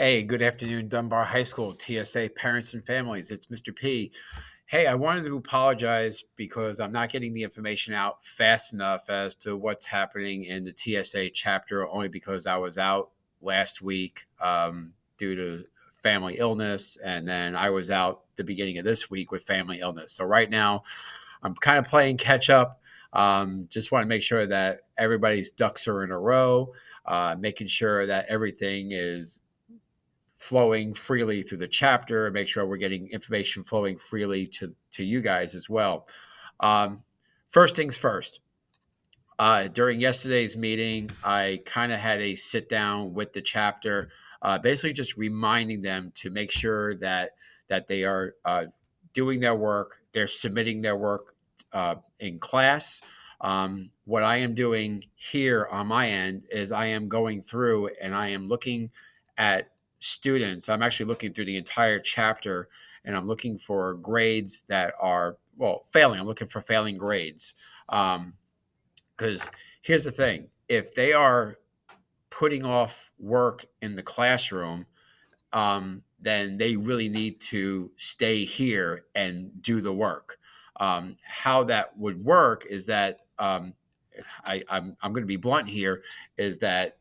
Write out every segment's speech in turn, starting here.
Hey, good afternoon, Dunbar High School, TSA Parents and Families. It's Mr. P. Hey, I wanted to apologize because I'm not getting the information out fast enough as to what's happening in the TSA chapter, only because I was out last week due to family illness. And then I was out the beginning of this week with family illness. So right now, I'm kind of playing catch up. Just want to make sure that everybody's ducks are in a row, making sure that everything is flowing freely through the chapter and make sure we're getting information flowing freely to you guys as well. Um, First things first. During yesterday's meeting, I kind of had a sit down with the chapter, basically just reminding them to make sure that they are doing their work, they're submitting their work in class. What I am doing here on my end is I am going through and I am looking at students. I'm actually looking through the entire chapter and I'm looking for grades that are, well, failing. I'm looking for failing grades. Because here's the thing, if they are putting off work in the classroom, then they really need to stay here and do the work. How that would work is that I'm going to be blunt here, is that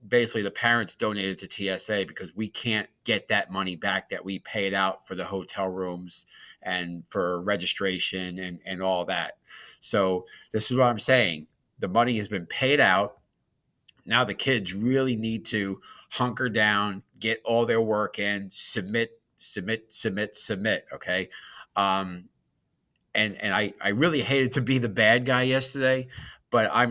basically the parents donated to TSA because we can't get that money back that we paid out for the hotel rooms and for registration and all that. So this is what I'm saying. The money has been paid out. Now the kids really need to hunker down, get all their work in, submit. Okay. Um, and I really hated to be the bad guy yesterday, but I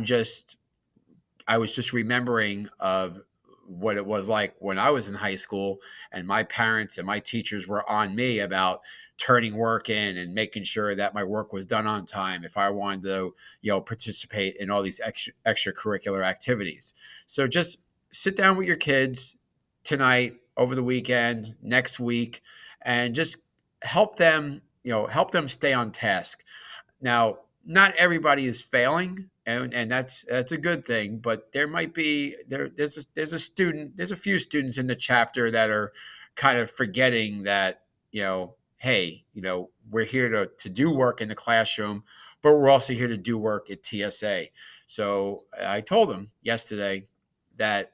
was just remembering of what it was like when I was in high school and my parents and my teachers were on me about turning work in and making sure that my work was done on time if I wanted to, participate in all these extracurricular activities. So just sit down with your kids tonight, over the weekend, next week, and just help them stay on task. Now, not everybody is failing, and that's a good thing. But there might be there's a few students in the chapter that are kind of forgetting that hey, we're here to do work in the classroom, but we're also here to do work at TSA. So I told them yesterday that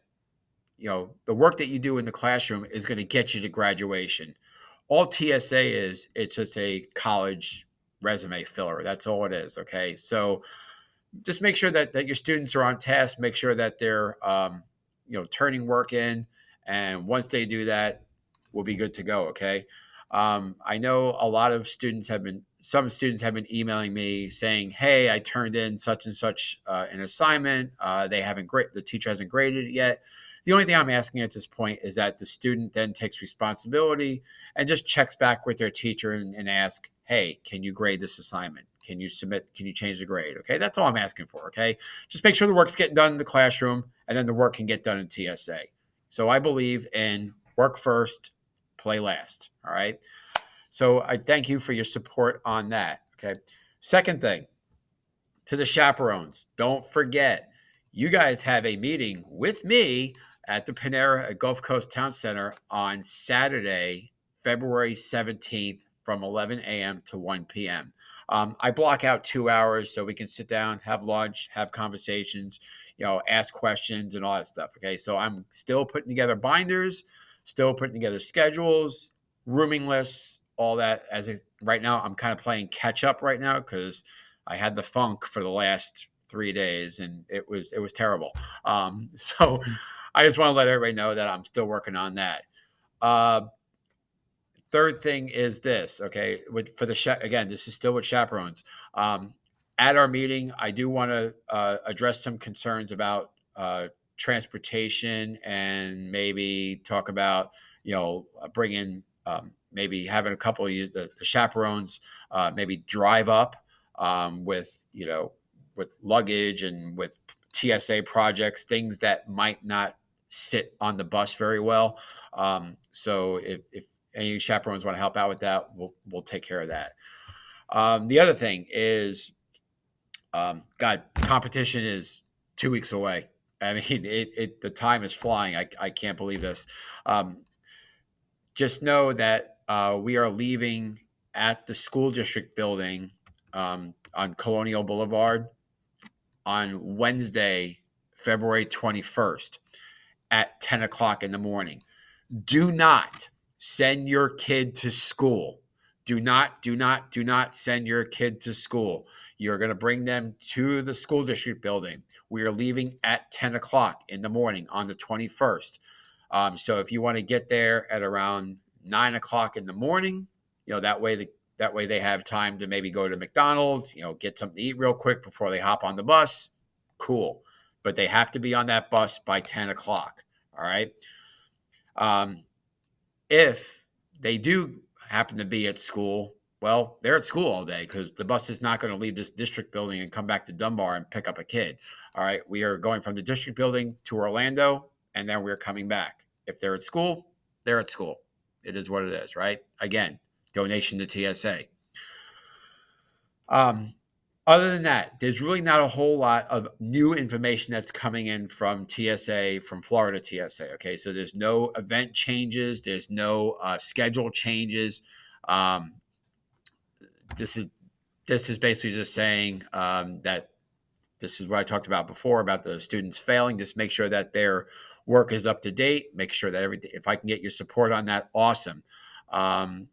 the work that you do in the classroom is going to get you to graduation. All TSA is, it's just a college resume filler. That's all it is. Okay. So just make sure that your students are on task, make sure that they're, turning work in. And once they do that, we'll be good to go. Okay. I know a lot of some students have been emailing me saying, hey, I turned in such and such an assignment. The teacher hasn't graded it yet. The only thing I'm asking at this point is that the student then takes responsibility and just checks back with their teacher and ask, hey, can you grade this assignment? Can you submit? Can you change the grade? Okay, that's all I'm asking for. Okay, just make sure the work's getting done in the classroom and then the work can get done in TSA. So I believe in work first, play last. All right. So I thank you for your support on that. Okay. Second thing, to the chaperones, don't forget, you guys have a meeting with me at the Panera at Gulf Coast Town Center on Saturday, February 17th from 11 a.m. to 1 p.m. I block out 2 hours so we can sit down, have lunch, have conversations, ask questions and all that stuff. Okay. So I'm still putting together binders, still putting together schedules, rooming lists, all that. Right now, I'm kind of playing catch up right now because I had the funk for the last 3 days and it was terrible. So I just want to let everybody know that I'm still working on that. Uh, Third thing is this, okay? Again, this is still with chaperones. At our meeting, I do want to address some concerns about transportation and maybe talk about, bringing maybe having a couple of the chaperones maybe drive up with luggage and with TSA projects, things that might not sit on the bus very well. So if any chaperones want to help out with that, we'll take care of that. The other thing is, God, competition is 2 weeks away. I mean, the time is flying. I can't believe this. just know that we are leaving at the school district building on Colonial Boulevard on Wednesday, February 21st at 10 o'clock in the morning. Do not send your kid to school. Do not send your kid to school. You're going to bring them to the school district building. We are leaving at 10 o'clock in the morning on the 21st. So if you want to get there at around 9 o'clock in the morning, that way they have time to maybe go to McDonald's, get something to eat real quick before they hop on the bus. Cool. But they have to be on that bus by 10 o'clock. All right. Um, if they do happen to be at school, well, they're at school all day because the bus is not going to leave this district building and come back to Dunbar and pick up a kid. All right. We are going from the district building to Orlando, and then we're coming back. If they're at school, they're at school. It is what it is, right? Again, donation to TSA. Other than that, there's really not a whole lot of new information that's coming in from TSA, from Florida TSA. Okay, so there's no event changes, there's no schedule changes. This is basically just saying that this is what I talked about before about the students failing. Just make sure that their work is up to date. Make sure that everything. If I can get your support on that, awesome. The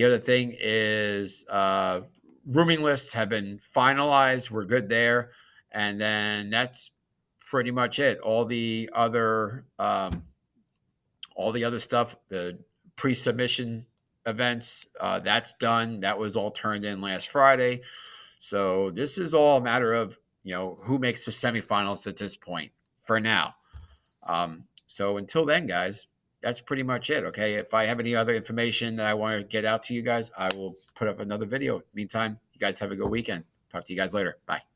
other thing is rooming lists have been finalized. We're good there. And then that's pretty much it. All the other stuff, the pre-submission events, that's done. That was all turned in last Friday. So this is all a matter of, who makes the semifinals at this point for now. So until then, guys, that's pretty much it. Okay. If I have any other information that I want to get out to you guys, I will put up another video. Meantime, you guys have a good weekend. Talk to you guys later. Bye.